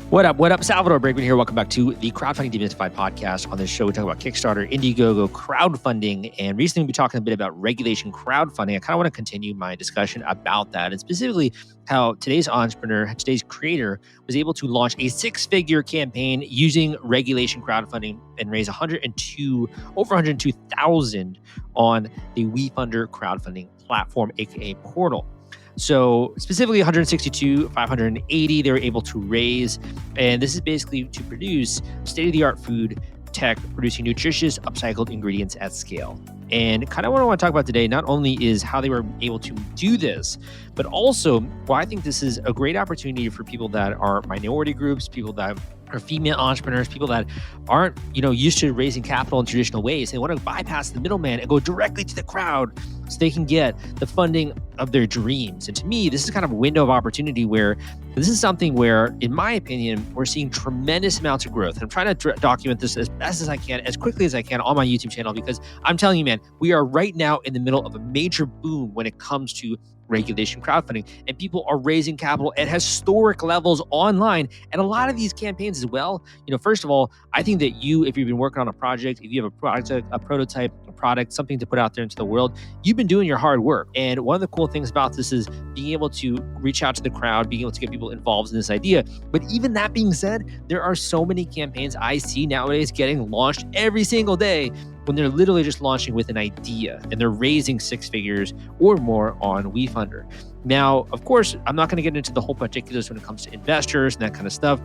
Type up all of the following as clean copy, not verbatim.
What up? What up? Salvador Briggman here. Welcome back to the Crowdfunding Demystified podcast. On this show, we talk about Kickstarter, Indiegogo, crowdfunding, and recently we'll be talking a bit about regulation crowdfunding. I kind of want to continue my discussion about that, and specifically how today's entrepreneur, today's creator, was able to launch a six-figure campaign using regulation crowdfunding and raise over 102,000 on the WeFunder crowdfunding platform, aka portal. So specifically 162, 580, they were able to raise. And this is basically to produce state-of-the-art food tech, producing nutritious, upcycled ingredients at scale. And kind of what I want to talk about today, not only is how they were able to do this, but also why I think this is a great opportunity for people that are minority groups, people that are female entrepreneurs, people that aren't, used to raising capital in traditional ways. They want to bypass the middleman and go directly to the crowd so they can get the funding of their dreams. And to me, this is kind of a window of opportunity where this is something where, in my opinion, we're seeing tremendous amounts of growth. And I'm trying to document this as best as I can, as quickly as I can on my YouTube channel, because I'm telling you, man, we are right now in the middle of a major boom when it comes to regulation crowdfunding, and people are raising capital at historic levels online. And a lot of these campaigns as well, first of all, I think that if you've been working on a project, if you have a project, a prototype, a product, something to put out there into the world, you've been doing your hard work. And one of the cool things about this is being able to reach out to the crowd, being able to get people involved in this idea. But even that being said, there are so many campaigns I see nowadays getting launched every single day when they're literally just launching with an idea and they're raising six figures or more on WeFunder. Now, of course, I'm not going to get into the whole particulars when it comes to investors and that kind of stuff.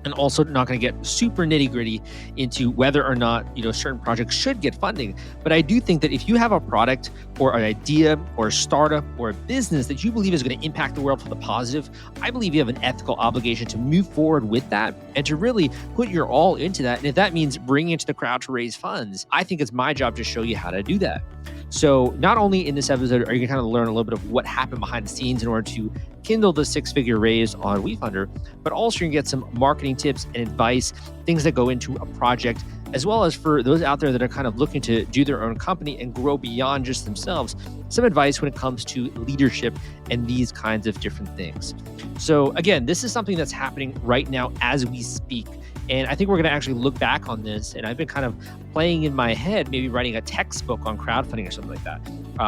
And also not going to get super nitty gritty into whether or not, certain projects should get funding. But I do think that if you have a product or an idea or a startup or a business that you believe is going to impact the world for the positive, I believe you have an ethical obligation to move forward with that and to really put your all into that. And if that means bringing it to the crowd to raise funds, I think it's my job to show you how to do that. So not only in this episode are you going to kind of learn a little bit of what happened behind the scenes in order to kindle the six-figure raise on WeFunder, but also you can get some marketing tips and advice, things that go into a project, as well as for those out there that are kind of looking to do their own company and grow beyond just themselves, some advice when it comes to leadership and these kinds of different things. So again, this is something that's happening right now as we speak. And I think we're going to actually look back on this. And I've been kind of playing in my head, maybe writing a textbook on crowdfunding or something like that.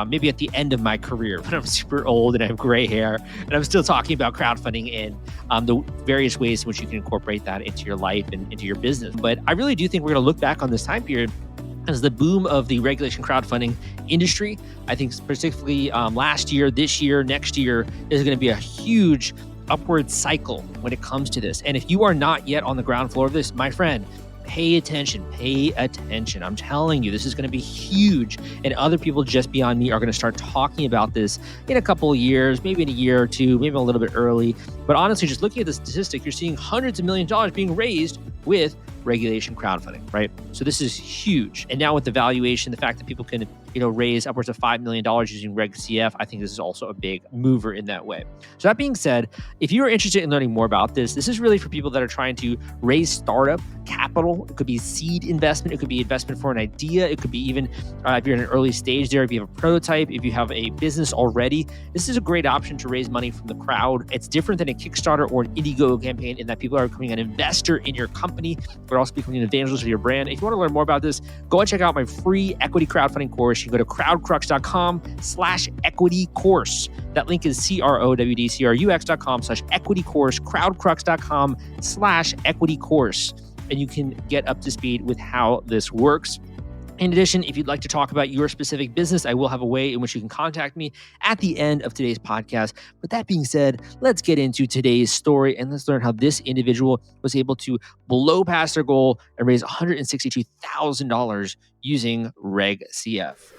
Maybe at the end of my career when I'm super old and I have gray hair and I'm still talking about crowdfunding and the various ways in which you can incorporate that into your life and into your business. But I really do think we're going to look back on this time period as the boom of the regulation crowdfunding industry. I think specifically last year, this year, next year is going to be a huge upward cycle when it comes to this. And if you are not yet on the ground floor of this, my friend, pay attention. I'm telling you, this is going to be huge. And other people just beyond me are going to start talking about this in a couple of years, maybe in a year or two, maybe a little bit early. But honestly, just looking at the statistic, you're seeing hundreds of millions of dollars being raised with regulation crowdfunding, right? So this is huge. And now with the valuation, the fact that people can, raise upwards of $5 million using Reg CF, I think this is also a big mover in that way. So that being said, if you are interested in learning more about this, this is really for people that are trying to raise startup capital. It could be seed investment. It could be investment for an idea. It could be even if you're in an early stage there, if you have a prototype, if you have a business already, this is a great option to raise money from the crowd. It's different than a Kickstarter or an Indiegogo campaign in that people are becoming an investor in your company, but also becoming an evangelist of your brand. If you want to learn more about this, go and check out my free equity crowdfunding course. You can go to crowdcrux.com/equity course. That link is crowdcrux.com/equity course, crowdcrux.com/equity course. And you can get up to speed with how this works. In addition, if you'd like to talk about your specific business, I will have a way in which you can contact me at the end of today's podcast. But that being said, let's get into today's story and let's learn how this individual was able to blow past their goal and raise $162,000 using Reg CF.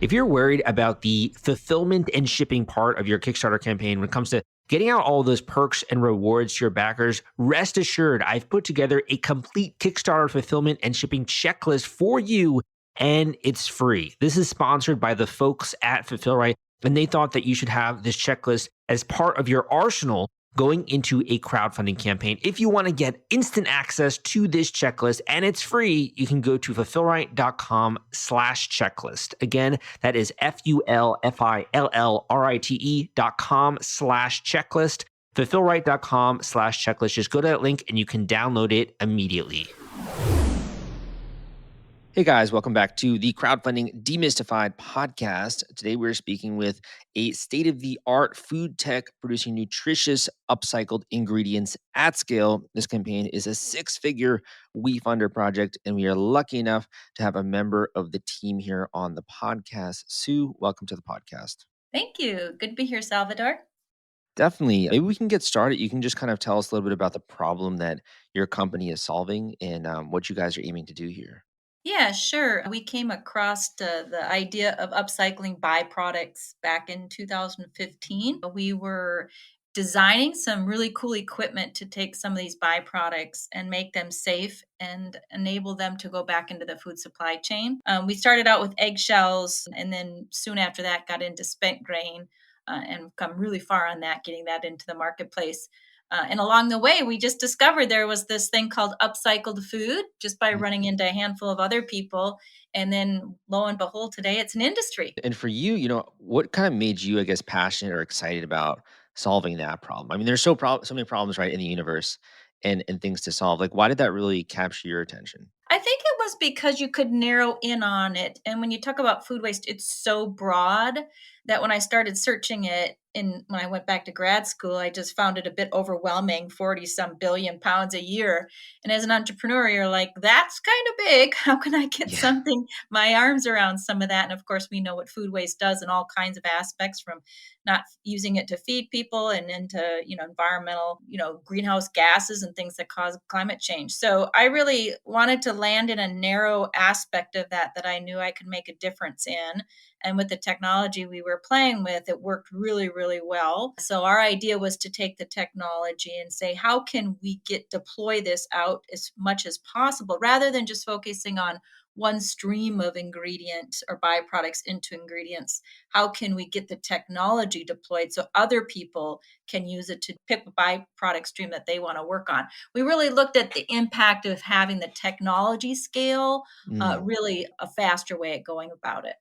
If you're worried about the fulfillment and shipping part of your Kickstarter campaign when it comes to getting out all those perks and rewards to your backers, rest assured, I've put together a complete Kickstarter fulfillment and shipping checklist for you, and it's free. This is sponsored by the folks at Fulfillment, and they thought that you should have this checklist as part of your arsenal going into a crowdfunding campaign. If you want to get instant access to this checklist and it's free, you can go to fulfillrite.com/checklist. Again, that is FULFILLRITE.com/checklist. fulfillright.com/checklist. Just go to that link and you can download it immediately. Hey guys, welcome back to the Crowdfunding Demystified podcast. Today we're speaking with a state of the art food tech producing nutritious upcycled ingredients at scale. This campaign is a six-figure WeFunder project, and we are lucky enough to have a member of the team here on the podcast. Sue, welcome to the podcast. Thank you. Good to be here, Salvador. Definitely. Maybe we can get started. You can just kind of tell us a little bit about the problem that your company is solving and what you guys are aiming to do here. Yeah, sure. We came across the idea of upcycling byproducts back in 2015. We were designing some really cool equipment to take some of these byproducts and make them safe and enable them to go back into the food supply chain. We started out with eggshells and then soon after that got into spent grain and come really far on that, getting that into the marketplace. And along the way, we just discovered there was this thing called upcycled food just by running into a handful of other people. And then lo and behold, today it's an industry. And for you, what kind of made you, I guess, passionate or excited about solving that problem? I mean, there's so many problems, right, in the universe and things to solve. Like, why did that really capture your attention? I think it was because you could narrow in on it. And when you talk about food waste, it's so broad that when I started searching it when I went back to grad school, I just found it a bit overwhelming, 40 some billion pounds a year. And as an entrepreneur, you're like, that's kind of big. How can I get Yeah. something, my arms around some of that? And of course, we know what food waste does in all kinds of aspects, from not using it to feed people and into environmental greenhouse gases and things that cause climate change. So I really wanted to land in a narrow aspect of that I knew I could make a difference in. And with the technology we were playing with, it worked really, really well. So our idea was to take the technology and say, how can we deploy this out as much as possible rather than just focusing on one stream of ingredients or byproducts into ingredients? How can we get the technology deployed so other people can use it to pick a byproduct stream that they want to work on? We really looked at the impact of having the technology scale, Mm. really a faster way of going about it.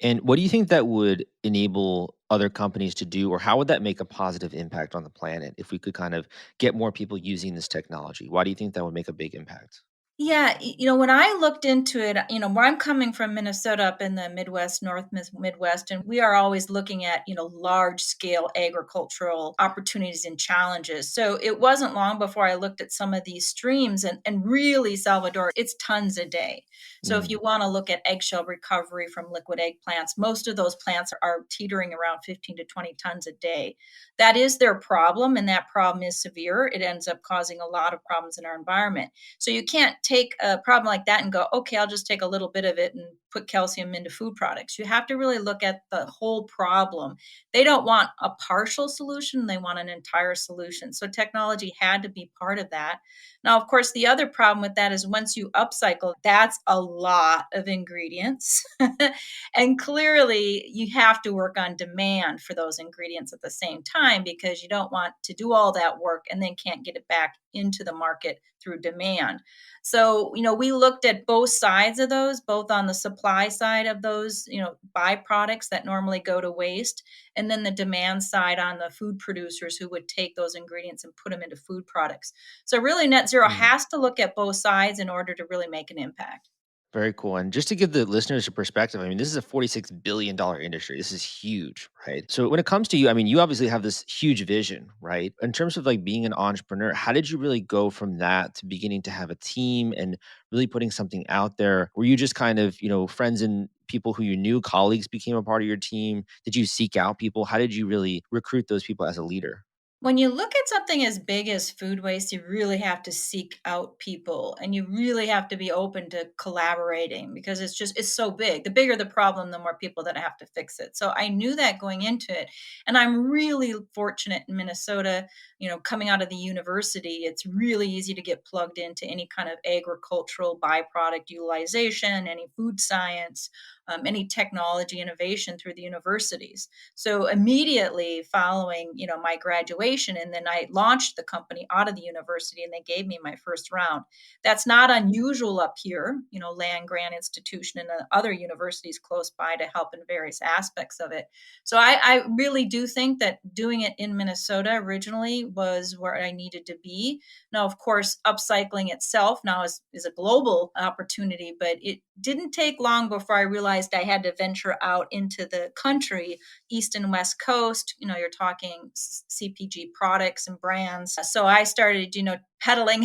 And what do you think that would enable other companies to do, or how would that make a positive impact on the planet if we could kind of get more people using this technology? Why do you think that would make a big impact? Yeah, when I looked into it, where I'm coming from, Minnesota, up in the Midwest, Midwest, and we are always looking at, large scale agricultural opportunities and challenges. So it wasn't long before I looked at some of these streams and really, Salvador, it's tons a day. So if Mm. you want to look at eggshell recovery from liquid egg plants, most of those plants are teetering around 15 to 20 tons a day. That is their problem, and that problem is severe. It ends up causing a lot of problems in our environment. So you can't take a problem like that and go, okay, I'll just take a little bit of it and put calcium into food products. You have to really look at the whole problem. They don't want a partial solution, they want an entire solution. So technology had to be part of that. Now, of course, the other problem with that is once you upcycle, that's a lot of ingredients. And clearly, you have to work on demand for those ingredients at the same time because you don't want to do all that work and then can't get it back into the market through demand. So, we looked at both sides of those, both on the supply side of those, byproducts that normally go to waste, and then the demand side on the food producers who would take those ingredients and put them into food products. So, really, Net Zero Mm. has to look at both sides in order to really make an impact. Very cool. And just to give the listeners a perspective, I mean, this is a $46 billion industry. This is huge, right? So when it comes to you, I mean, you obviously have this huge vision, right? In terms of like being an entrepreneur, how did you really go from that to beginning to have a team and really putting something out there? Were you just kind of, friends and people who you knew, colleagues became a part of your team? Did you seek out people? How did you really recruit those people as a leader? When you look at something as big as food waste, you really have to seek out people and you really have to be open to collaborating because it's so big. The bigger the problem, the more people that have to fix it. So I knew that going into it. And I'm really fortunate in Minnesota, coming out of the university, it's really easy to get plugged into any kind of agricultural byproduct utilization, any food science, any technology innovation through the universities. So immediately following, my graduation, and then I launched the company out of the university, and they gave me my first round. That's not unusual up here, land grant institution and other universities close by to help in various aspects of it. So I really do think that doing it in Minnesota originally was where I needed to be. Now, of course, upcycling itself now is a global opportunity, but it didn't take long before I realized I had to venture out into the country, East and West Coast. You're talking CPG products and brands. So I started, peddling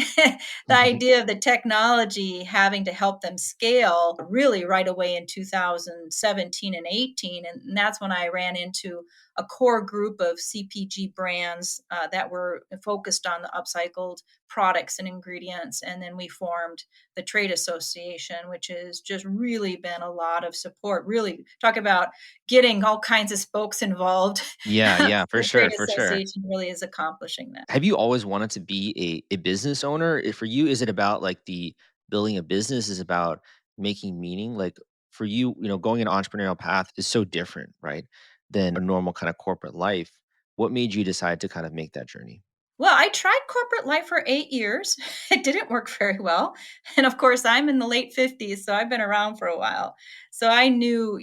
the idea of the technology having to help them scale really right away in 2017 and 18. And that's when I ran into a core group of CPG brands that were focused on the upcycled products and ingredients. And then we formed the trade association, which has just really been a lot of support. Really talk about getting all kinds of spokes involved. Yeah, for The sure, trade for sure. association really is accomplishing that. Have you always wanted to be a business owner? For you, is it about like the building a business is about making meaning? Like for you, going an entrepreneurial path is so different, right? Than a normal kind of corporate life. What made you decide to kind of make that journey? Well, I tried corporate life for 8 years. It didn't work very well. And of course, I'm in the late 50s, so I've been around for a while. So I knew,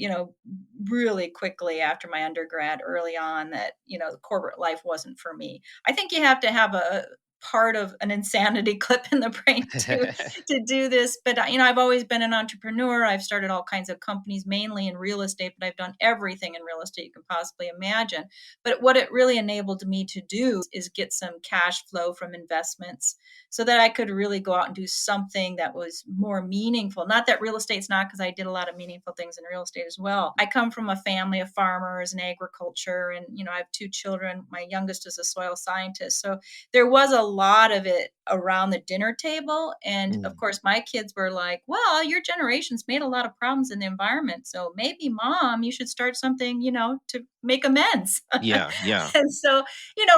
really quickly after my undergrad early on that, corporate life wasn't for me. I think you have to have a part of an insanity clip in the brain to do this. But I've always been an entrepreneur. I've started all kinds of companies, mainly in real estate, but I've done everything in real estate you can possibly imagine. But what it really enabled me to do is get some cash flow from investments so that I could really go out and do something that was more meaningful. Not that real estate's not, because I did a lot of meaningful things in real estate as well. I come from a family of farmers and agriculture, and I have 2 children. My youngest is a soil scientist. So there was a lot of it around the dinner table. And of Mm, course, my kids were like, well, your generation's made a lot of problems in the environment. So maybe, mom, you should start something, to make amends. yeah. And so,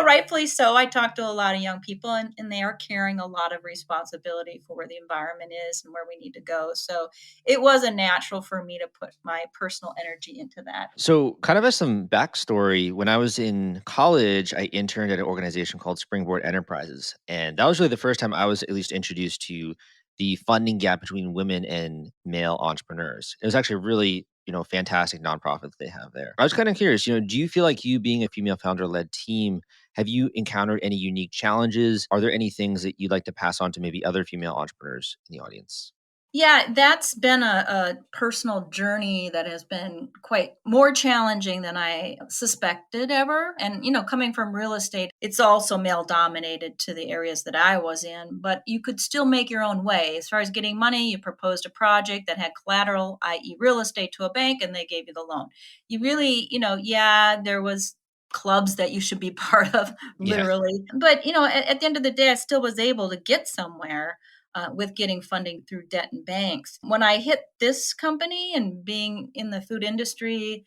rightfully so, I talk to a lot of young people, and they are carrying a lot of responsibility for where the environment is and where we need to go. So it was a natural for me to put my personal energy into that. So, kind of as some backstory, when I was in college, I interned at an organization called Springboard Enterprises. And that was really the first time I was at least introduced to the funding gap between women and male entrepreneurs. It was actually a really, fantastic nonprofit that they have there. I was kind of curious, do you feel like you being a female founder led team, have you encountered any unique challenges? Are there any things that you'd like to pass on to maybe other female entrepreneurs in the audience? Yeah, that's been a personal journey that has been quite more challenging than I suspected ever. And, coming from real estate, it's also male dominated to the areas that I was in, but you could still make your own way. As far as getting money, you proposed a project that had collateral, i.e., real estate, to a bank, and they gave you the loan. You really, yeah, there was clubs that you should be part of, Yeah. literally. But, at the end of the day, I still was able to get somewhere with getting funding through debt and banks. When I hit this company and being in the food industry,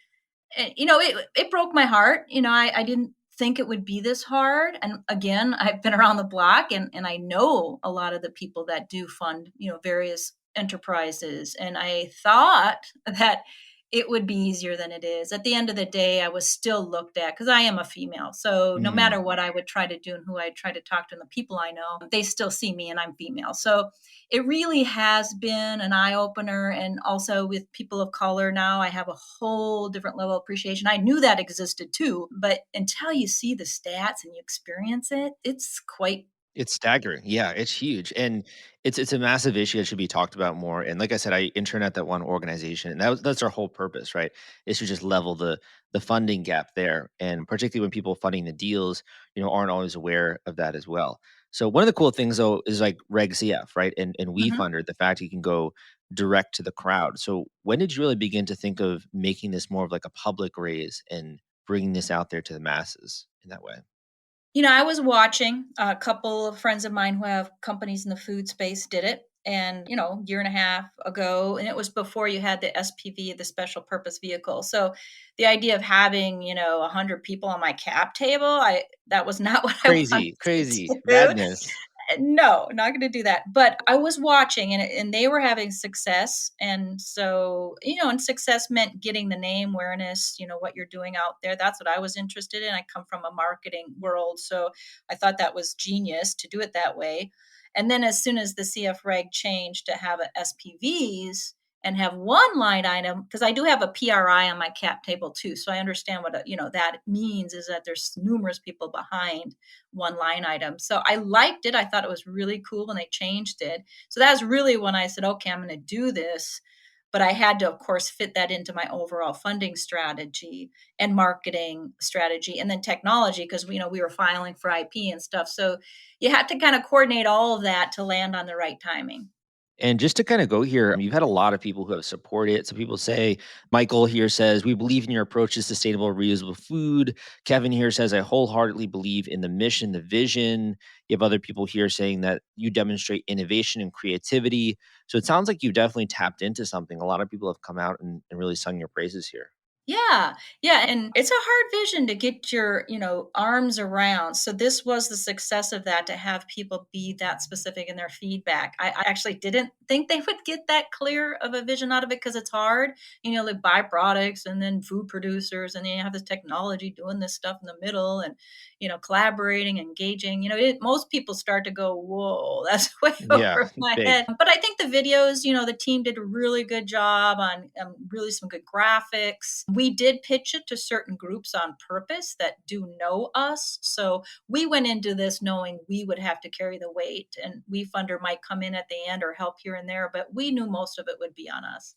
it broke my heart. I didn't think it would be this hard. And again, I've been around the block, and I know a lot of the people that do fund, various enterprises. And I thought that it would be easier than it is. At the end of the day, I was still looked at because I am a female. So no Mm. matter what I would try to do and who I try to talk to and the people I know, they still see me and I'm female. So it really has been an eye opener. And also with people of color now, I have a whole different level of appreciation. I knew that existed too, but until you see the stats and you experience it, it's quite. It's staggering. Yeah, it's huge, and it's a massive issue that should be talked about more. And like I said, I intern at that one organization, and that's our whole purpose, right? Is to just level the funding gap there, and particularly when people funding the deals, aren't always aware of that as well. So one of the cool things though is like Reg CF, right? And Mhm. WeFunder, the fact you can go direct to the crowd. So when did you really begin to think of making this more of like a public raise and bringing this out there to the masses in that way? I was watching a couple of friends of mine who have companies in the food space did it. And, year and a half ago, and it was before you had the SPV, the special purpose vehicle. So the idea of having, 100 people on my cap table, that was not what I wanted Crazy, to crazy do. madness. No, not going to do that. But I was watching, and they were having success. And so, and success meant getting the name awareness, what you're doing out there. That's what I was interested in. I come from a marketing world. So I thought that was genius to do it that way. And then as soon as the CF reg changed to have SPVs, and have one line item, because I do have a PRI on my cap table too. So I understand what, that means is that there's numerous people behind one line item. So I liked it. I thought it was really cool when they changed it. So that was really when I said, okay, I'm going to do this. But I had to, of course, fit that into my overall funding strategy and marketing strategy, and then technology, because we were filing for IP and stuff. So you had to kind of coordinate all of that to land on the right timing. And just to kind of go here, you've had a lot of people who have supported it. So people say, Michael here says, we believe in your approach to sustainable, reusable food. Kevin here says, I wholeheartedly believe in the mission, the vision. You have other people here saying that you demonstrate innovation and creativity. So it sounds like you've definitely tapped into something. A lot of people have come out and really sung your praises here. Yeah. Yeah. And it's a hard vision to get your, arms around. So this was the success of that, to have people be that specific in their feedback. I actually didn't think they would get that clear of a vision out of it, because it's hard, like byproducts and then food producers, and then you have this technology doing this stuff in the middle, and, collaborating, engaging, most people start to go, whoa, that's way Yeah, over my big. head. But I think the videos, the team did a really good job on really some good graphics. We did pitch it to certain groups on purpose that do know us. So we went into this knowing we would have to carry the weight, and WeFunder might come in at the end or help here and there, but we knew most of it would be on us.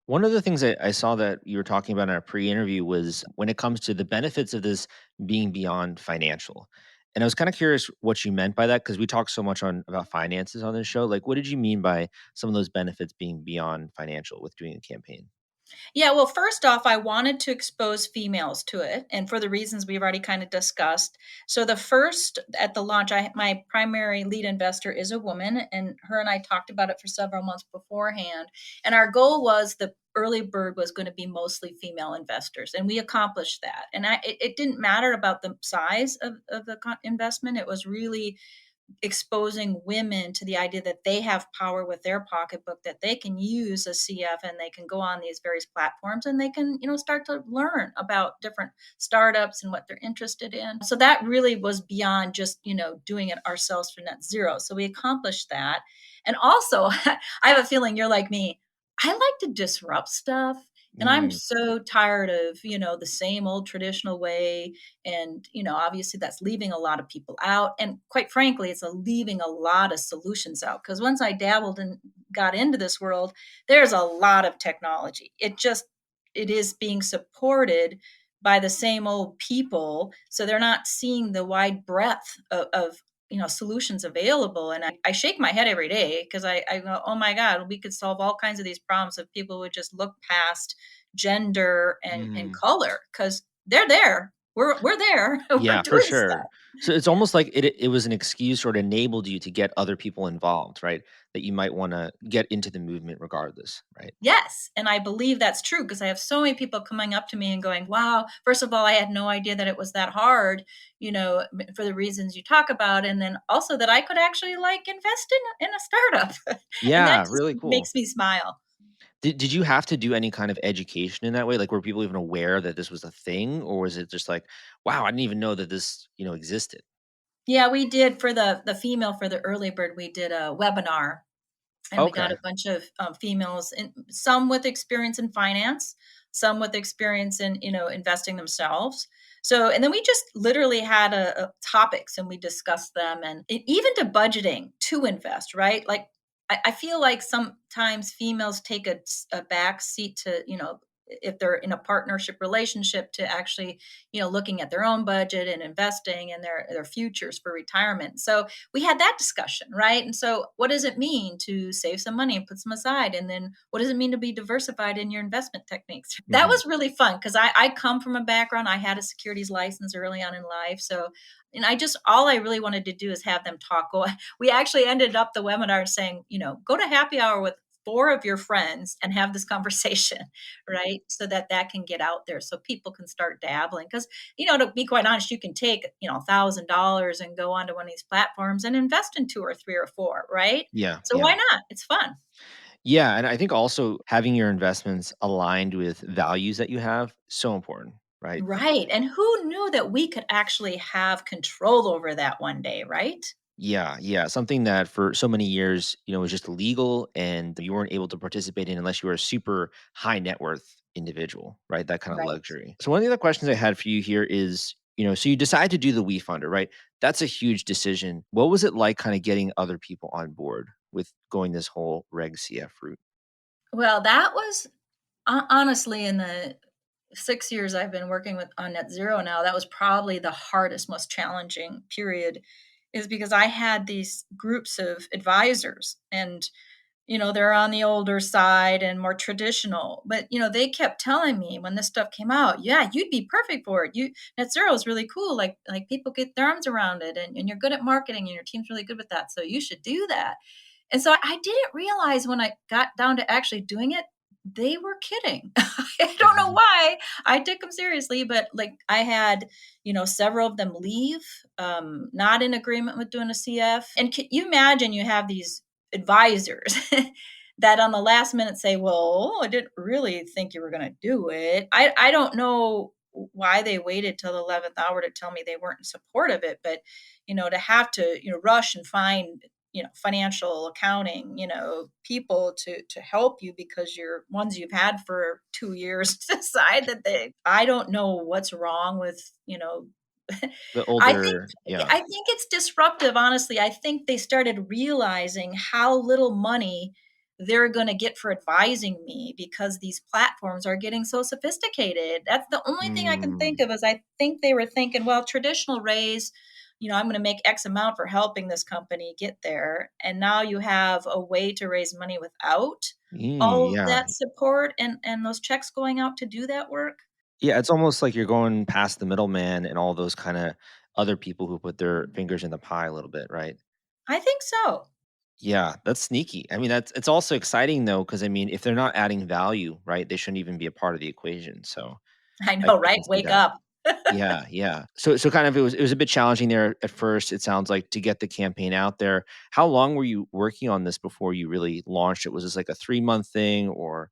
One of the things that I saw that you were talking about in our pre-interview was when it comes to the benefits of this being beyond financial. And I was kind of curious what you meant by that, because we talk so much on about finances on this show. Like, what did you mean by some of those benefits being beyond financial with doing a campaign? Yeah, well, first off, I wanted to expose females to it, and for the reasons we've already kind of discussed. So the first at the launch, my primary lead investor is a woman, and her and I talked about it for several months beforehand. And our goal was the early bird was going to be mostly female investors, and we accomplished that. And it didn't matter about the size of the investment; it was really exposing women to the idea that they have power with their pocketbook, that they can use a CF, and they can go on these various platforms, and they can, start to learn about different startups and what they're interested in. So that really was beyond just, doing it ourselves for net zero. So we accomplished that. And also, I have a feeling you're like me. I like to disrupt stuff. And I'm Mm, so tired of, the same old traditional way. And, obviously that's leaving a lot of people out. And quite frankly, it's leaving a lot of solutions out. Because once I dabbled and got into this world, there's a lot of technology. It is being supported by the same old people. So they're not seeing the wide breadth of solutions available. And I shake my head every day, because I go, oh my God, we could solve all kinds of these problems if people would just look past gender and mm. color, because they're there. We're there. We're Yeah, for doing stuff. sure. So it's almost like it was an excuse, or it enabled you to get other people involved, right? That you might want to get into the movement regardless, right? Yes, and I believe that's true, because I have so many people coming up to me and going, "Wow, first of all, I had no idea that it was that hard, for the reasons you talk about, and then also that I could actually like invest in a startup." And that Yeah, just really cool. makes me smile. Did you have to do any kind of education in that way? Like, were people even aware that this was a thing, or was it just like, wow, I didn't even know that this, existed? Yeah, we did for the female, for the early bird, we did a webinar, and we got Okay. a bunch of females, and some with experience in finance, some with experience in investing themselves. So, and then we just literally had a topics, and we discussed them, and even to budgeting to invest, right? Like I feel like sometimes females take a back seat to, if they're in a partnership relationship, to actually, looking at their own budget and investing in their futures for retirement. So we had that discussion, right? And so what does it mean to save some money and put some aside? And then what does it mean to be diversified in your investment techniques? That Hmm. was really fun, because I come from a background, I had a securities license early on in life. So, and all I really wanted to do is have them talk. We actually ended up the webinar saying, go to happy hour with 4 of your friends and have this conversation, right? So that that can get out there so people can start dabbling. Because, to be quite honest, you can take, $1,000 and go onto one of these platforms and invest in 2 or 3 or 4, right? Yeah, So yeah. why not? It's fun. Yeah, and I think also having your investments aligned with values that you have, so important, right? Right. And who knew that we could actually have control over that one day, right? Yeah, yeah. Something that for so many years, was just illegal and you weren't able to participate in unless you were a super high net worth individual, right? That kind of Right. luxury. So one of the other questions I had for you here is, so you decide to do the WeFunder, right? That's a huge decision. What was it like kind of getting other people on board with going this whole Reg CF route? Well, that was honestly in the 6 years I've been working with on net zero now, that was probably the hardest, most challenging period, is because I had these groups of advisors and they're on the older side and more traditional. But they kept telling me when this stuff came out, yeah, you'd be perfect for it. Net zero is really cool. Like people get their arms around it and you're good at marketing and your team's really good with that. So you should do that. And so I didn't realize when I got down to actually doing it, they were kidding. I don't know Mhm. why. I took them seriously, but like I had, several of them leave, not in agreement with doing a CF. And can you imagine you have these advisors that on the last minute say, well, I didn't really think you were going to do it. I don't know why they waited till the 11th hour to tell me they weren't in support of it, but to have to rush and find financial accounting people to help you because your ones you've had for 2 years decide that I don't know what's wrong with The I think older, yeah. I think it's disruptive, honestly. I think they started realizing how little money they're gonna get for advising me because these platforms are getting so sophisticated. That's the only thing I can think Mm. of is I think they were thinking, well, traditional raise, I'm gonna make X amount for helping this company get there. And now you have a way to raise money without all of Yeah. that support and those checks going out to do that work. Yeah, it's almost like you're going past the middleman and all those kinda other people who put their fingers in the pie a little bit, right? I think so. Yeah, that's sneaky. I mean, it's also exciting though, because I mean, if they're not adding value, right, they shouldn't even be a part of the equation. So I I, know, I right? can see Wake that. up. Yeah, yeah. So kind of it was a bit challenging there at first. It sounds like to get the campaign out there. How long were you working on this before you really launched it? Was this like a 3 month thing, or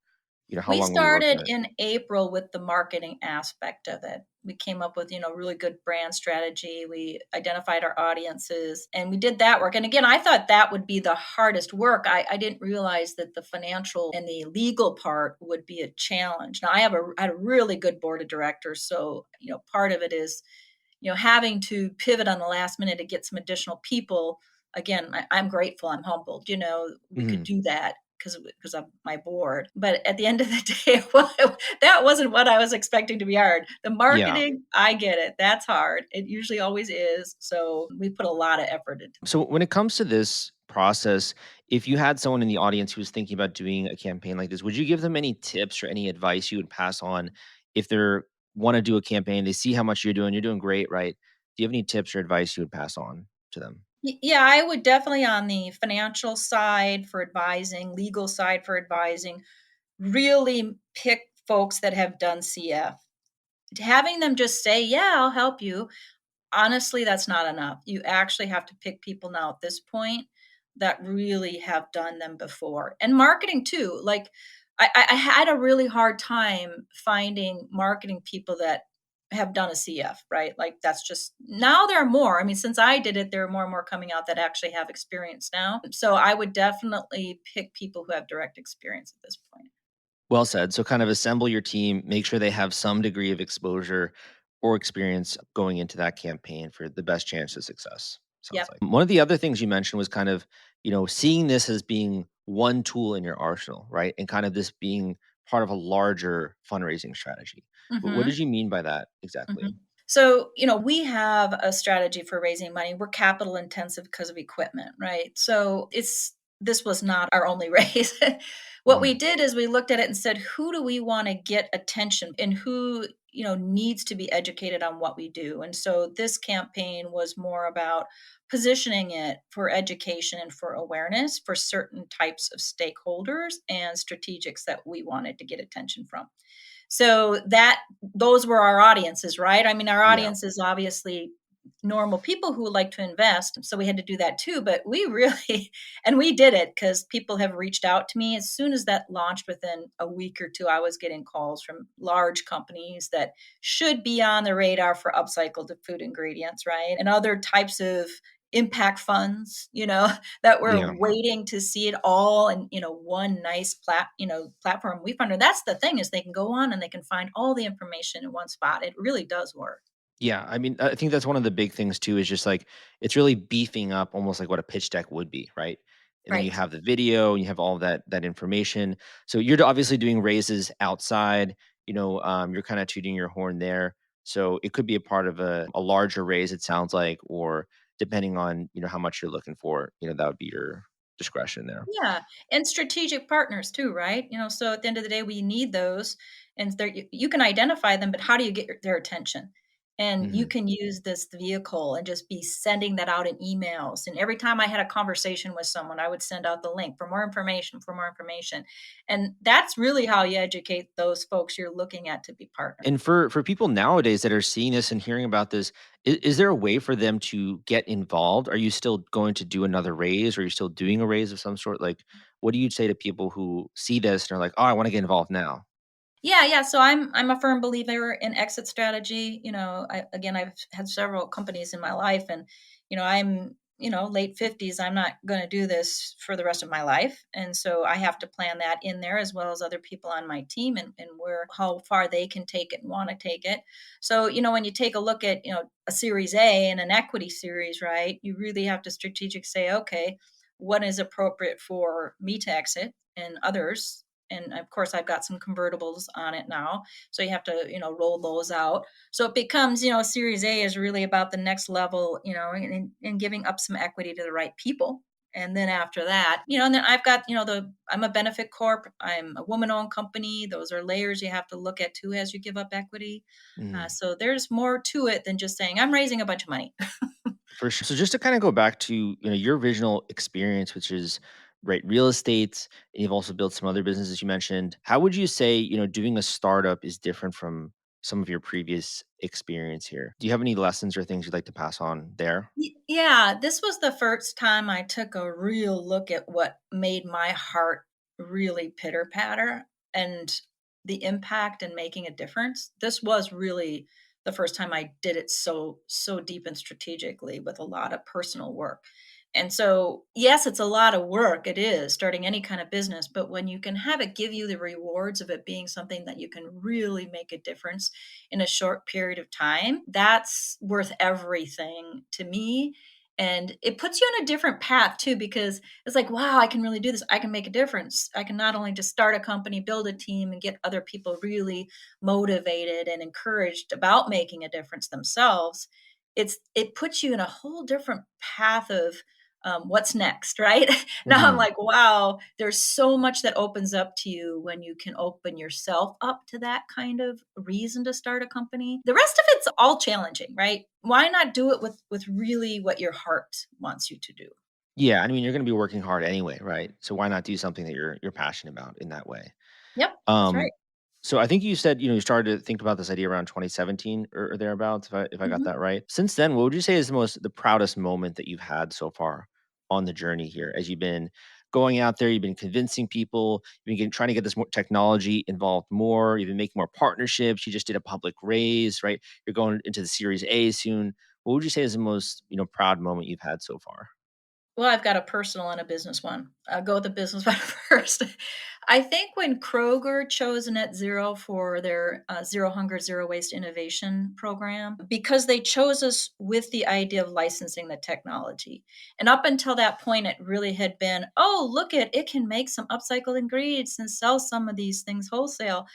how We long were you working started on it? in April with the marketing aspect of it. We came up with, really good brand strategy. We identified our audiences and we did that work. And again, I thought that would be the hardest work. I didn't realize that the financial and the legal part would be a challenge. Now, I had a really good board of directors. So, part of it is having to pivot on the last minute to get some additional people. Again, I'm grateful. I'm humbled. We could Mhm. do that because of my board. But at the end of the day, that wasn't what I was expecting to be hard. The Yeah. marketing, I get it. That's hard. It usually always is. So we put a lot of effort into. So when it comes to this process, if you had someone in the audience who was thinking about doing a campaign like this, would you give them any tips or any advice you would pass on if they're want to do a campaign? They see how much you're doing great, right? Do you have any tips or advice you would pass on to them? Yeah, I would definitely on the financial side for advising, legal side for advising, really pick folks that have done CF. Having them just say, "Yeah, I'll help you." Honestly, that's not enough. You actually have to pick people now at this point that really have done them before. And marketing too. Like I had a really hard time finding marketing people that have done a CF, right? Like that's just now there are more. I mean, since I did it, there are more and more coming out that actually have experience now. So I would definitely pick people who have direct experience at this point. Well said. So kind of assemble your team, make sure they have some degree of exposure or experience going into that campaign for the best chance of success. Sounds Yep. like one of the other things you mentioned was kind of, seeing this as being one tool in your arsenal, right? And kind of this being part of a larger fundraising strategy. What did Mhm. you mean by that exactly? Mhm. So, we have a strategy for raising money. We're capital intensive because of equipment, right? So it's this was not our only raise. What we Mhm. did is we looked at it and said, who do we want to get attention and who, needs to be educated on what we do? And so this campaign was more about positioning it for education and for awareness for certain types of stakeholders and strategics that we wanted to get attention from. So those were our audiences, right? I mean, our Yeah. audience is obviously normal people who like to invest. So we had to do that too. But we really, and we did it because people have reached out to me. As soon as that launched, within a week or two, I was getting calls from large companies that should be on the radar for upcycled food ingredients, right? And other types of impact funds, that were Yeah. waiting to see it all in, one nice platform. WeFunder. That's the thing, is they can go on and they can find all the information in one spot. It really does work. Yeah, I mean, I think that's one of the big things too is just like it's really beefing up almost like what a pitch deck would be, right? And then you Right. have the video and you have all of that information. So you're obviously doing raises outside, you're kind of tooting your horn there. So it could be a part of a larger raise, it sounds like, or depending on, how much you're looking for, that would be your discretion there. Yeah, and strategic partners too, right? So at the end of the day, we need those, and you can identify them, but how do you get their attention? And you Hmm. can use this vehicle and just be sending that out in emails. And every time I had a conversation with someone, I would send out the link for more information, for more information. And that's really how you educate those folks you're looking at to be partners. And for people nowadays that are seeing this and hearing about this, is there a way for them to get involved? Are you still going to do another raise? Or are you still doing a raise of some sort? Like, what do you say to people who see this and are like, "Oh, I want to get involved now"? Yeah, yeah. So I'm a firm believer in exit strategy. I've had several companies in my life, and I'm late 50s. I'm not going to do this for the rest of my life, and so I have to plan that in there, as well as other people on my team, and where how far they can take it and want to take it. So when you take a look at a Series A and an equity series, right? You really have to strategic say, okay, what is appropriate for me to exit and others, and of course I've got some convertibles on it now, so you have to roll those out. So it becomes, Series A is really about the next level, and giving up some equity to the right people. And then after that, and then I've got, I'm a benefit corp, I'm a woman owned company. Those are layers you have to look at too as you give up equity. So there's more to it than just saying I'm raising a bunch of money. For sure. So just to kind of go back to, your original experience, which is right, real estate, and you've also built some other businesses you mentioned. How would you say, doing a startup is different from some of your previous experience here? Do you have any lessons or things you'd like to pass on there? Yeah, this was the first time I took a real look at what made my heart really pitter patter and the impact and making a difference. This was really the first time I did it so deep and strategically with a lot of personal work. And so, yes, it's a lot of work. It is starting any kind of business, but when you can have it give you the rewards of it being something that you can really make a difference in a short period of time, that's worth everything to me. And it puts you on a different path too, because it's like, wow, I can really do this. I can make a difference. I can not only just start a company, build a team, and get other people really motivated and encouraged about making a difference themselves. It puts you in a whole different path of what's next, right? Now I'm Hmm. like, wow, there's so much that opens up to you when you can open yourself up to that kind of reason to start a company. The rest of it's all challenging, right? Why not do it with really what your heart wants you to do? Yeah, I mean, you're going to be working hard anyway, right? So why not do something that you're passionate about in that way? Yep, that's Um, right. So I think you said, you started to think about this idea around 2017 or thereabouts, if I got Mhm. that right. Since then, what would you say is the proudest moment that you've had so far on the journey here? As you've been going out there, you've been convincing people, you've been trying to get this more technology involved more, you've been making more partnerships, you just did a public raise, right? You're going into the Series A soon. What would you say is the most, proud moment you've had so far? Well, I've got a personal and a business one. I'll go with the business one first. I think when Kroger chose Net Zero for their Zero Hunger, Zero Waste innovation program, because they chose us with the idea of licensing the technology. And up until that point, it really had been, oh, look at it can make some upcycled ingredients and sell some of these things wholesale,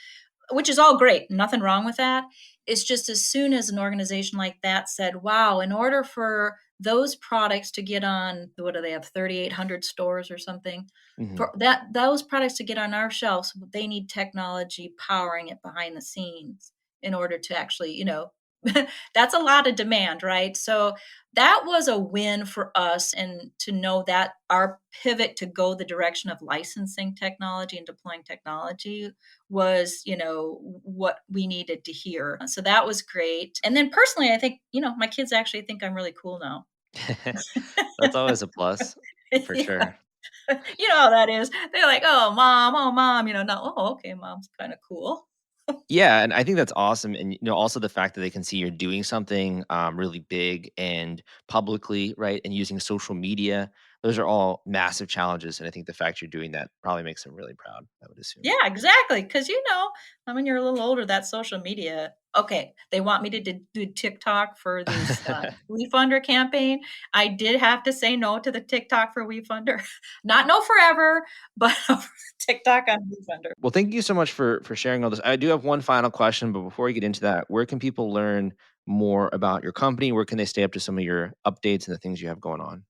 which is all great. Nothing wrong with that. It's just as soon as an organization like that said, wow, in order for those products to get on, what do they have, 3,800 stores or something? Mhm. For that, those products to get on our shelves, they need technology powering it behind the scenes in order to actually, that's a lot of demand, right? So that was a win for us, and to know that our pivot to go the direction of licensing technology and deploying technology was, what we needed to hear. So that was great. And then personally, I think, my kids actually think I'm really cool now. That's always a plus for Yeah. sure. You know how that is. They're like, oh, mom, now, oh, okay, mom's kind of cool. Yeah, and I think that's awesome, and also the fact that they can see you're doing something really big and publicly, right, and using social media. Those are all massive challenges, and I think the fact you're doing that probably makes them really proud. I would assume. Yeah, exactly. Because when you're a little older, that social media. Okay, they want me to do TikTok for this WeFunder campaign. I did have to say no to the TikTok for WeFunder. Not no forever, but TikTok on WeFunder. Well, thank you so much for sharing all this. I do have one final question, but before we get into that, where can people learn more about your company? Where can they stay up to some of your updates and the things you have going on?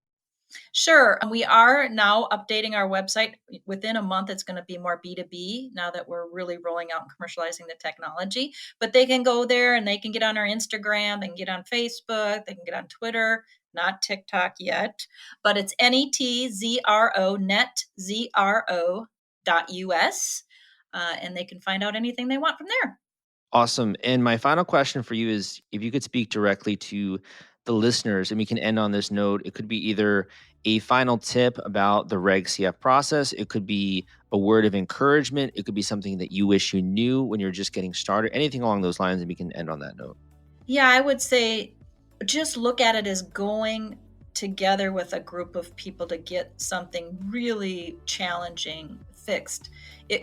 Sure. And we are now updating our website. Within a month, it's going to be more B2B now that we're really rolling out and commercializing the technology. But they can go there and they can get on our Instagram, they can get on Facebook, they can get on Twitter, not TikTok yet, but it's NETZRO, netzro.us. And they can find out anything they want from there. Awesome. And my final question for you is if you could speak directly to the listeners, and we can end on this note. It could be either a final tip about the Reg CF process, it could be a word of encouragement, it could be something that you wish you knew when you're just getting started, anything along those lines, and we can end on that note. Yeah, I would say just look at it as going together with a group of people to get something really challenging fixed.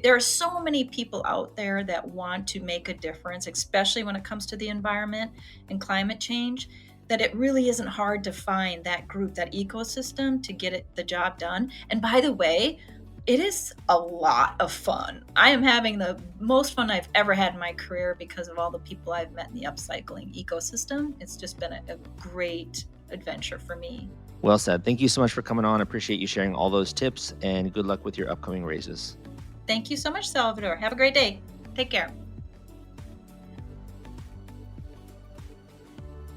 There are so many people out there that want to make a difference, especially when it comes to the environment and climate change, that it really isn't hard to find that group, that ecosystem to get the job done. And by the way, it is a lot of fun. I am having the most fun I've ever had in my career because of all the people I've met in the upcycling ecosystem. It's just been a great adventure for me. Well said. Thank you so much for coming on. I appreciate you sharing all those tips, and good luck with your upcoming raises. Thank you so much, Salvador. Have a great day. Take care.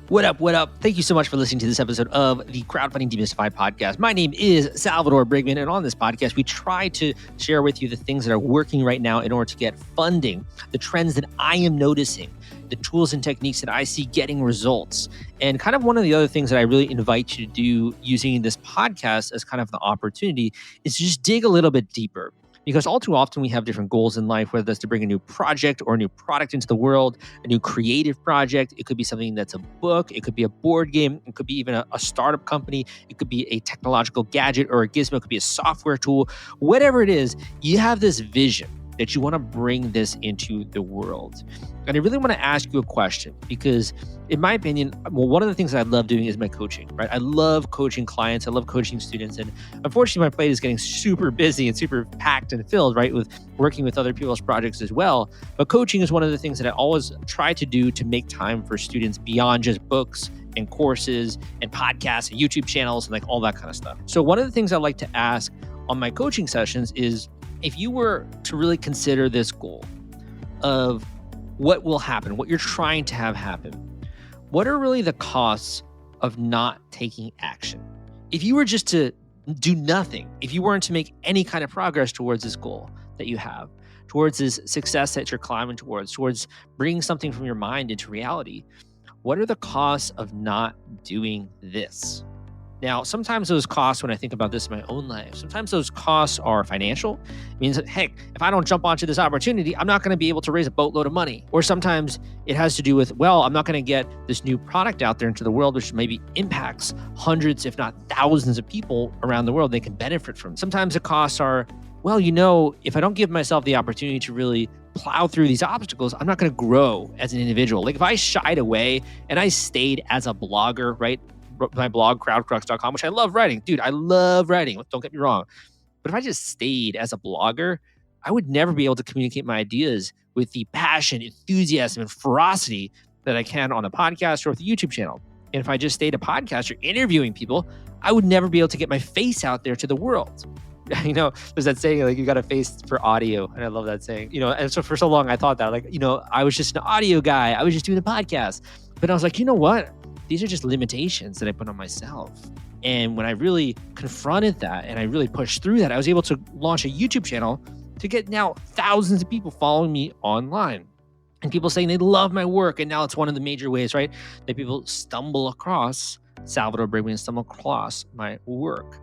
What up? What up? Thank you so much for listening to this episode of the Crowdfunding Demystified podcast. My name is Salvador Briggman, and on this podcast, we try to share with you the things that are working right now in order to get funding, the trends that I am noticing, the tools and techniques that I see getting results. And kind of one of the other things that I really invite you to do using this podcast as kind of the opportunity is to just dig a little bit deeper. Because all too often we have different goals in life, whether that's to bring a new project or a new product into the world, a new creative project. It could be something that's a book. It could be a board game. It could be even a startup company. It could be a technological gadget or a gizmo. It could be a software tool. Whatever it is, you have this vision that you want to bring this into the world. And I really want to ask you a question because, in my opinion, well, one of the things that I love doing is my coaching, right? I love coaching clients. I love coaching students. And unfortunately, my plate is getting super busy and super packed and filled, right? With working with other people's projects as well. But coaching is one of the things that I always try to do to make time for students beyond just books and courses and podcasts and YouTube channels and like all that kind of stuff. So one of the things I like to ask on my coaching sessions is, if you were to really consider this goal of what will happen, what you're trying to have happen, what are really the costs of not taking action? If you were just to do nothing, if you weren't to make any kind of progress towards this goal that you have, towards this success that you're climbing towards bringing something from your mind into reality, what are the costs of not doing this? Now, sometimes those costs, when I think about this in my own life, sometimes those costs are financial. It means that, heck, if I don't jump onto this opportunity, I'm not going to be able to raise a boatload of money. Or sometimes it has to do with, well, I'm not going to get this new product out there into the world, which maybe impacts hundreds, if not thousands of people around the world they can benefit from. Sometimes the costs are, well, if I don't give myself the opportunity to really plow through these obstacles, I'm not going to grow as an individual. Like if I shied away and I stayed as a blogger, right? My blog, crowdcrux.com, which I love writing. Dude, I love writing. Don't get me wrong. But if I just stayed as a blogger, I would never be able to communicate my ideas with the passion, enthusiasm, and ferocity that I can on a podcast or with a YouTube channel. And if I just stayed a podcaster interviewing people, I would never be able to get my face out there to the world. There's that saying, like, you got a face for audio. And I love that saying, and so for so long I thought that, like, I was just an audio guy. I was just doing a podcast. But I was like, you know what? These are just limitations that I put on myself. And when I really confronted that and I really pushed through that, I was able to launch a YouTube channel to get now thousands of people following me online. And people saying they love my work. And now it's one of the major ways, right, that people stumble across Salvador Briggman, stumble across my work.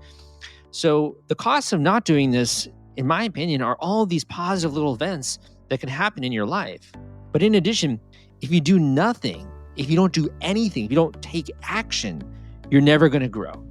So the costs of not doing this, in my opinion, are all these positive little events that can happen in your life. But in addition, if you do nothing, if you don't do anything, if you don't take action, you're never going to grow.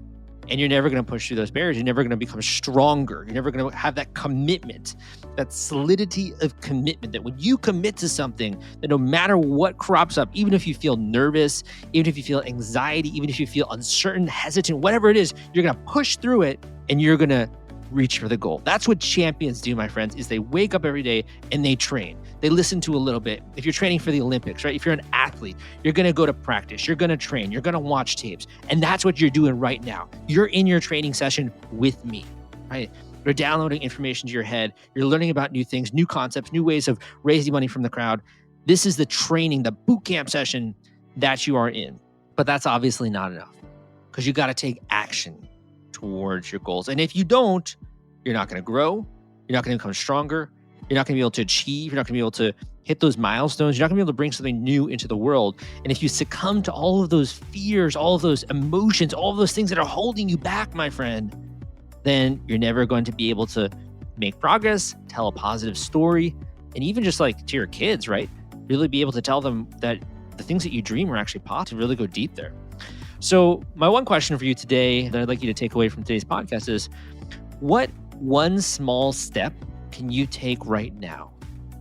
And you're never going to push through those barriers. You're never going to become stronger. You're never going to have that commitment, that solidity of commitment, that when you commit to something, that no matter what crops up, even if you feel nervous, even if you feel anxiety, even if you feel uncertain, hesitant, whatever it is, you're going to push through it and you're going to reach for the goal. That's what champions do, my friends, is they wake up every day and they train. They listen to a little bit. If you're training for the Olympics, right? If you're an athlete, you're going to go to practice. You're going to train. You're going to watch tapes. And that's what you're doing right now. You're in your training session with me, right? You're downloading information to your head. You're learning about new things, new concepts, new ways of raising money from the crowd. This is the training, the boot camp session that you are in. But that's obviously not enough, because you got to take action towards your goals. And if you don't, you're not going to grow. You're not going to become stronger. You're not going to be able to achieve. You're not going to be able to hit those milestones. You're not going to be able to bring something new into the world. And if you succumb to all of those fears, all of those emotions, all of those things that are holding you back, my friend, then you're never going to be able to make progress, tell a positive story, and even just like to your kids, right? Really be able to tell them that the things that you dream are actually possible, really go deep there. So my one question for you today that I'd like you to take away from today's podcast is, what one small step can you take right now?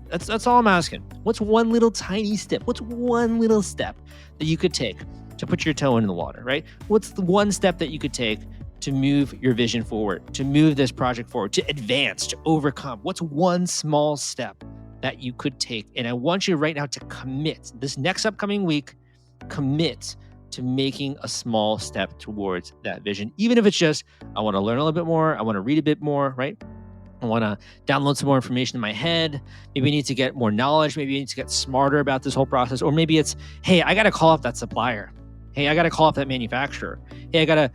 That's all I'm asking. What's one little tiny step? What's one little step that you could take to put your toe in the water, right? What's the one step that you could take to move your vision forward, to move this project forward, to advance, to overcome? What's one small step that you could take? And I want you right now to commit this next upcoming week, commit to making a small step towards that vision. Even if it's just, I want to learn a little bit more. I want to read a bit more, right? I want to download some more information in my head. Maybe I need to get more knowledge. Maybe I need to get smarter about this whole process. Or maybe it's, hey, I got to call up that supplier. Hey, I got to call up that manufacturer. Hey, I got to,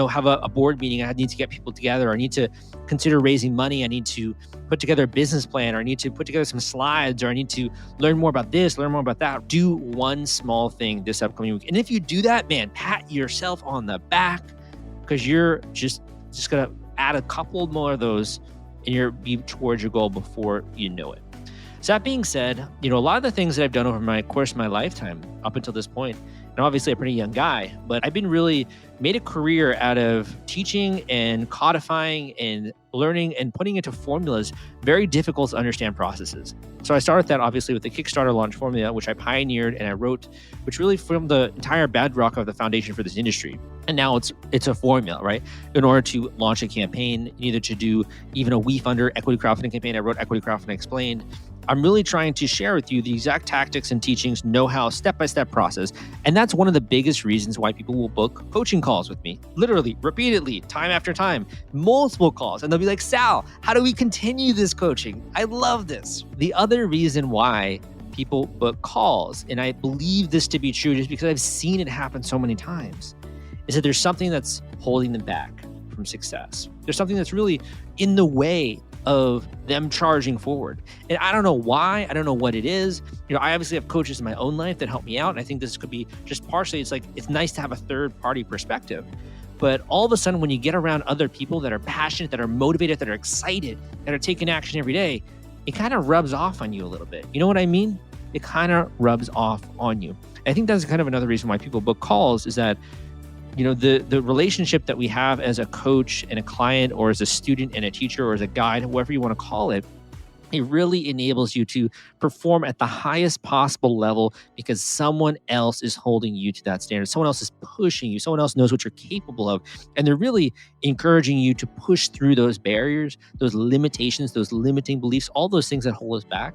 have a board meeting. I need to get people together. I need to consider raising money. I need to put together a business plan, or I need to put together some slides, or I need to learn more about this, learn more about that. Do one small thing this upcoming week. And if you do that, man, pat yourself on the back, because you're just going to add a couple more of those and you're be towards your goal before you know it. So that being said, a lot of the things that I've done over my course of my lifetime up until this point, and obviously a pretty young guy, but I've been really made a career out of teaching and codifying and learning and putting into formulas very difficult to understand processes. So I started that obviously with the Kickstarter launch formula, which I pioneered and I wrote, which really formed the entire bedrock of the foundation for this industry. And now it's a formula, right? In order to launch a campaign, either to do even a WeFunder equity crowdfunding campaign, I wrote Equity Crowdfunding Explained. I'm really trying to share with you the exact tactics and teachings, know-how, step-by-step process. And that's one of the biggest reasons why people will book coaching calls with me. Literally, repeatedly, time after time, multiple calls. And they'll be like, Sal, how do we continue this coaching? I love this. The other reason why people book calls, and I believe this to be true just because I've seen it happen so many times, is that there's something that's holding them back from success. There's something that's really in the way of them charging forward. And I don't know why, I don't know what it is. I obviously have coaches in my own life that help me out. And I think this could be just partially, it's nice to have a third party perspective. But all of a sudden, when you get around other people that are passionate, that are motivated, that are excited, that are taking action every day, it kind of rubs off on you a little bit. You know what I mean? It kind of rubs off on you. I think that's kind of another reason why people book calls is that the relationship that we have as a coach and a client, or as a student and a teacher, or as a guide, whoever you want to call it, it really enables you to perform at the highest possible level because someone else is holding you to that standard. Someone else is pushing you. Someone else knows what you're capable of. And they're really encouraging you to push through those barriers, those limitations, those limiting beliefs, all those things that hold us back.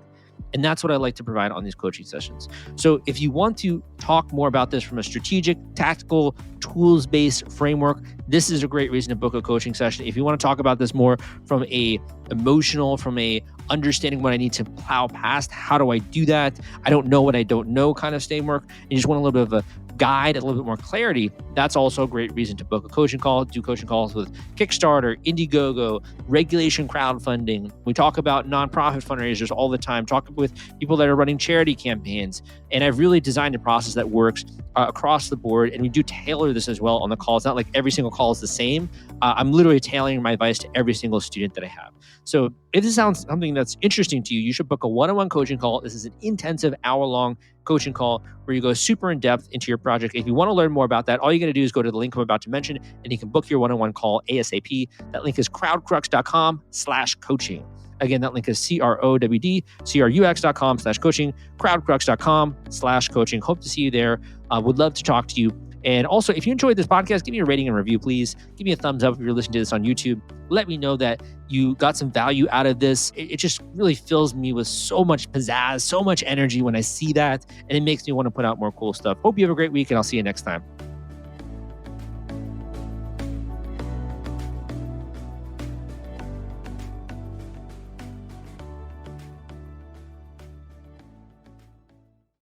And that's what I like to provide on these coaching sessions. So if you want to talk more about this from a strategic, tactical, tools-based framework, this is a great reason to book a coaching session. If you want to talk about this more from a emotional, from a understanding what I need to plow past, how do I do that? I don't know what I don't know kind of framework, and you just want a little bit of a guide, a little bit more clarity, that's also a great reason to book a coaching call. Do coaching calls with Kickstarter, Indiegogo, regulation crowdfunding. We talk about nonprofit fundraisers all the time, talk with people that are running charity campaigns. And I've really designed a process that works across the board. And we do tailor this as well on the call. It's not like every single call is the same. I'm literally tailoring my advice to every single student that I have. So if this sounds something that's interesting to you, you should book a one-on-one coaching call. This is an intensive hour-long coaching call where you go super in depth into your project. If you want to learn more about that, all you got to do is go to the link I'm about to mention and you can book your one-on-one call ASAP. That link is crowdcrux.com/coaching. Again, that link is crowdcrux.com/coaching, crowdcrux.com/coaching. Hope to see you there. Would love to talk to you. And also, if you enjoyed this podcast, give me a rating and review, please. Give me a thumbs up if you're listening to this on YouTube. Let me know that you got some value out of this. It just really fills me with so much pizzazz, so much energy when I see that, and it makes me want to put out more cool stuff. Hope you have a great week, and I'll see you next time.